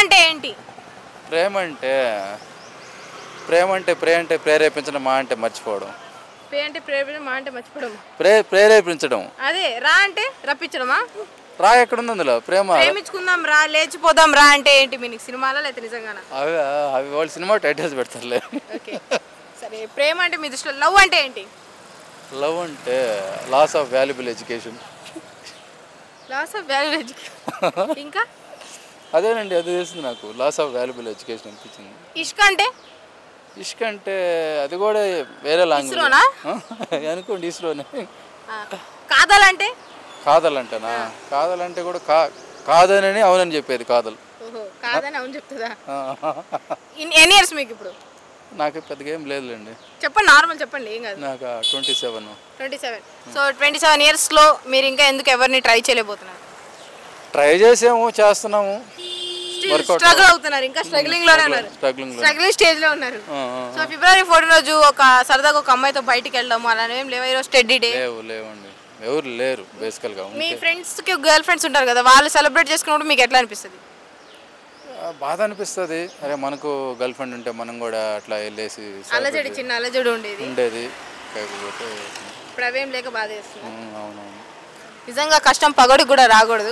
అంటే ఏంటి? ప్రేమ అంటే ప్రే అంటే ప్రేరేపించడం, మా అంటే మర్చిపోవడం. ప్రే అంటే ప్రేమ, మా అంటే మర్చిపోవడం. ప్రేరేపించడం. అదే రా అంటే రప్పించడమా? రా ఎక్కడుంది అందులో ప్రేమ? ప్రేమించుకుందాం రా, లేచిపోదాం రా అంటే ఏంటి మీనింగ్? సినిమాలో లేకపోతే నిజంగానా? అవి అవి వాళ్ళు సినిమా టైటిల్స్ పెడతారులే. ఓకే సరే, ప్రేమ అంటే మీ దృష్టిలో లవ్ అంటే ఏంటి? లవ్ అంటే loss of valuable education. Loss of value education. ఇంకా అదేనండి, అది తెలిసింది నాకు. లాస్ ఆఫ్ వాల్యుబుల్ ఎడ్యుకేషన్ అనిపించింది. ఇష్క్ అంటే? ఇష్క్ అంటే అది కూడా వేరే లాంగ్వేజ్ ఇస్రోనా? అనుకోండి, ఇస్రోనే. కాదాలంటే? కాదలంటేనా? కాదలంటే కూడా కాదనని అవునని చెప్పేది కాదలు. ఓహో, కాదని అవును చెప్తుందా? ఎన్ని ఇయర్స్ మీకు ఇప్పుడు? నాకు పెద్దగా ఏం లేదులేండి. చెప్పండి, నార్మల్ చెప్పండి, ఏం కాదు. నాకు 27. 27. సో 27 ఇయర్స్లో మీరు ఇంకా ఎందుకు ఎవరిని ట్రై చేయలేకపోతున్నారు? ట్రై చేసాము, చేస్తున్నాము. స్ట్రగుల్ అవుతున్నారు, ఇంకా స్ట్రగ్లింగ్ లోనే ఉన్నారు, స్ట్రగ్లింగ్ స్టేజ్ లో ఉన్నారు. సో ఫిబ్రవరి 14 రోజు ఒక సరదాగా ఒక అమ్మాయితో బయటికి వెళ్ళడం అలానే ఏం లేవు? ఈరోజు స్టడీ డే. లేవండి, ఎవరు లేరు బేసికల్గా. మీ ఫ్రెండ్స్కి గర్ల్ ఫ్రెండ్స్ ఉంటారు కదా, వాళ్ళు సెలబ్రేట్ చేసుకున్నప్పుడు మీకు ఎట్లా అనిపిస్తుంది? బాధ అనిపిస్తుంది. అరే మనకు గర్ల్ ఫ్రెండ్ ఉంటే మనం కూడా అట్లా వెళ్ళేసి అలజడి, చిన్న అలజడి ఉండేది. కాకపోతే ఇప్పుడు అవేం లేక బాధ చేస్తుంది. అవునవును. నిజంగా కష్టం పగడికి కూడా రాకూడదు.